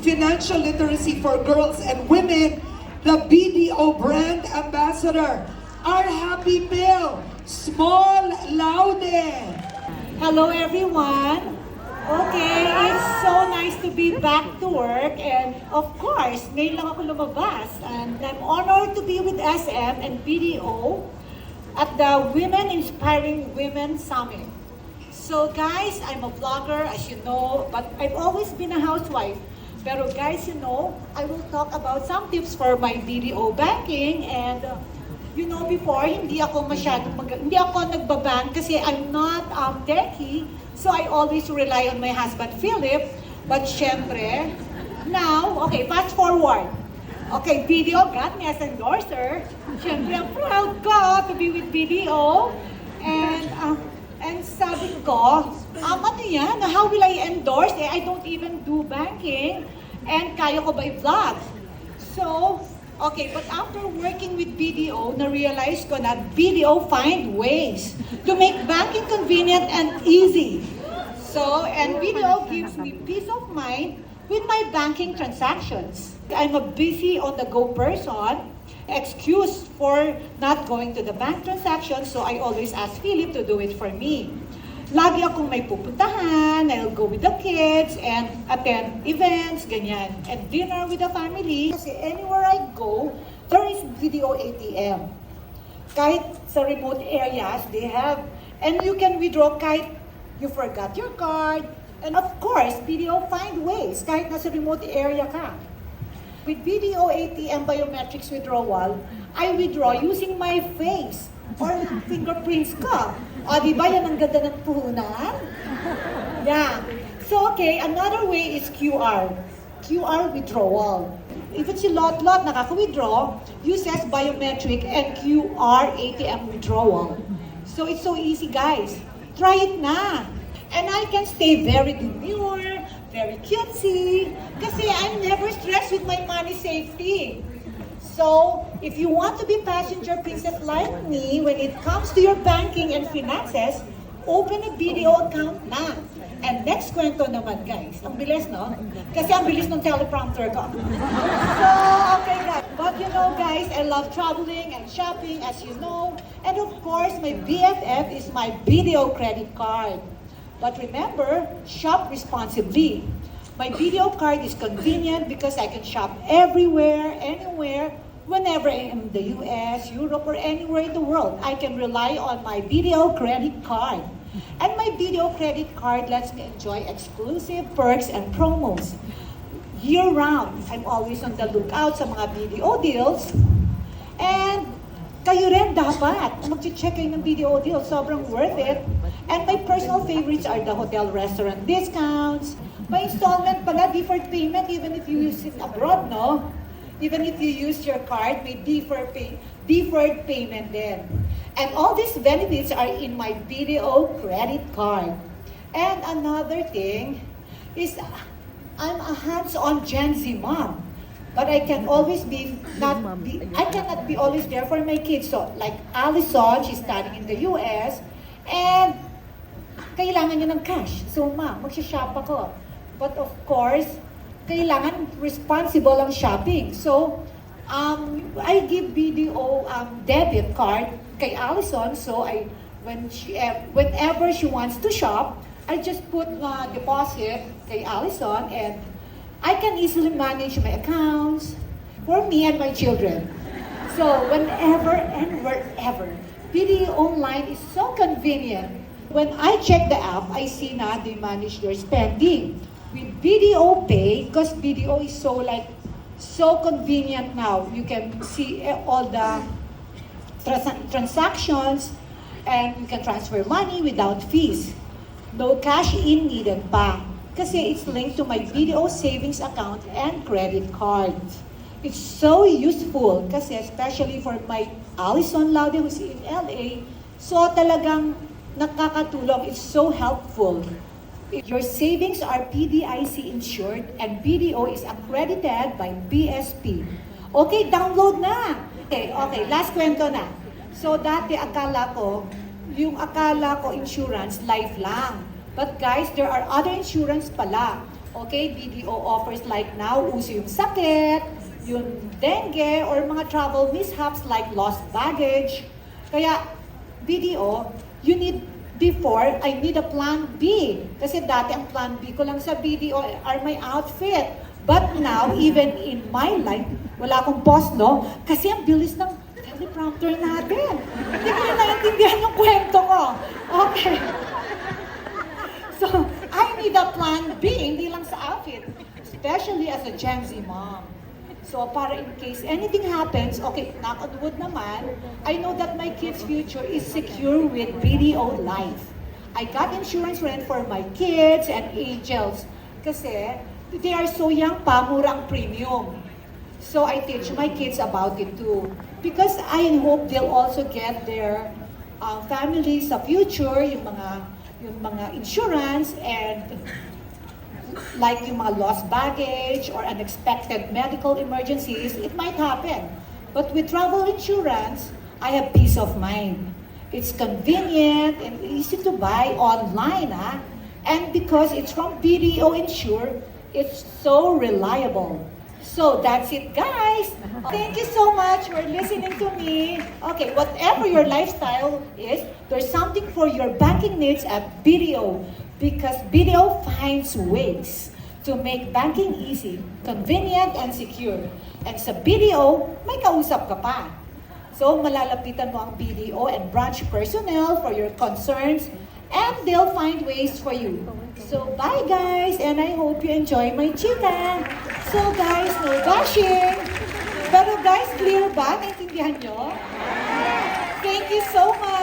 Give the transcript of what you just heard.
financial literacy for girls and women, the BDO brand ambassador, our happy Pill, Small Laude. Hello everyone! Okay, it's so nice to be back to work, and of course, ngayon lang ako lumabas, and I'm honored to be with SM and BDO at the Women Inspiring Women Summit. So guys, I'm a vlogger, as you know, but I've always been a housewife. Pero guys, you know, I will talk about some tips for my BDO banking, and you know, before, hindi ako nagbabank kasi I'm not techie. So I always rely on my husband, Philip. But syempre, now, okay, fast forward. Okay, BDO got me as an endorser. Syempre, I'm proud ko to be with BDO. And sabi ko, ano yan? How will I endorse? I don't even do banking. And kaya ko ba i-vlog? So, okay, but after working with BDO, na-realize ko na BDO find ways to make banking convenient and easy. So, and BDO gives me peace of mind with my banking transactions. I'm a busy on-the-go person, excuse for not going to the bank transaction, so I always ask Philip to do it for me. Lagi akong may pupuntahan, I'll go with the kids and attend events, ganyan. And dinner with the family. Kasi anywhere I go, there is BDO ATM. Kahit sa remote areas, they have. And you can withdraw kahit you forgot your card. And of course, BDO find ways kahit nasa remote area ka. With BDO ATM biometrics withdrawal, I withdraw using my face or fingerprints ko. O, di ba yan ang ganda ng puhunan? Yeah. So, okay, another way is QR. QR withdrawal. If it's a lot nakaka-withdraw, uses biometric and QR ATM withdrawal. So, it's so easy, guys. Try it na. And I can stay very demure, very cutesy, kasi I'm never stressed with my money safety. So, if you want to be passenger princess like me when it comes to your banking and finances, open a BDO account na. And next kwento naman, guys. Ang bilis, no? Kasi ang bilis ng teleprompter ko. So, okay, guys. But you know, guys, I love traveling and shopping, as you know. And of course, my BFF is my BDO credit card. But remember, shop responsibly. My BDO card is convenient because I can shop everywhere, anywhere, whenever I am in the US, Europe, or anywhere in the world. I can rely on my BDO credit card. And my BDO credit card lets me enjoy exclusive perks and promos. Year-round, I'm always on the lookout sa mga BDO deals. And kayo rin dapat mag-check kayo ng BDO deals. Sobrang worth it. And my personal favorites are the hotel restaurant discounts. My installment pala, deferred payment, even if you use it abroad, no? Even if you use your card, may deferred payment din. And all these benefits are in my BDO credit card. And another thing is, I'm a hands-on Gen Z mom. But I can always I cannot be always there for my kids. So, like Allison, she's studying in the US, and kailangan niya ng cash. So, magsha-shop ako. But of course, kailangan responsible ang shopping. So, I give BDO debit card kay Allison. So, whenever she wants to shop, I just put deposit kay Allison, and I can easily manage my accounts for me and my children. So, whenever and wherever, BDO Online is so convenient. When I check the app, I see na they manage their spending. With BDO Pay, because BDO is so convenient now. You can see all the transactions, and you can transfer money without fees. No cash in needed pa. Kasi it's linked to my BDO savings account and credit card. It's so useful kasi especially for my Allison Laude who's in LA. So talagang nakakatulong. It's so helpful. Your savings are PDIC insured and BDO is accredited by BSP. Okay, download na! Okay, last kwento na. So dati akala ko insurance life lang. But guys, there are other insurance pala. Okay, BDO offers like now, uso yung sakit, yung dengue, or mga travel mishaps like lost baggage. Kaya, BDO, before, I need a plan B. Kasi dati ang plan B ko lang sa BDO are my outfit. But now, even in my life, wala akong boss, no? Kasi ang bilis ng teleprompter natin. Hindi ko na naiintindihan yung kwento ko. Okay. So, I need a plan B, hindi lang sa outfit. Especially as a Gen Z mom. So, para in case anything happens, okay, knock on wood naman, I know that my kid's future is secure with BDO Life. I got insurance rent for my kids and angels. Kasi, they are so young pa, mura ang premium. So, I teach my kids about it too. Because I hope they'll also get their families sa future, yung mga insurance and like yung mga lost baggage or unexpected medical emergencies, it might happen. But with travel insurance, I have peace of mind. It's convenient and easy to buy online, ha? And because it's from BDO Insure, it's so reliable. So that's it, guys. Thank you so much for listening to me. Okay, whatever your lifestyle is, there's something for your banking needs at BDO because BDO finds ways to make banking easy, convenient, and secure. And sa BDO, may kausap ka pa. So malalapitan mo ang BDO and branch personnel for your concerns and they'll find ways for you. So bye guys, and I hope you enjoy my chika. So guys, no bashing. Pero guys, clear ba? Naintindihan nyo? Thank you so much.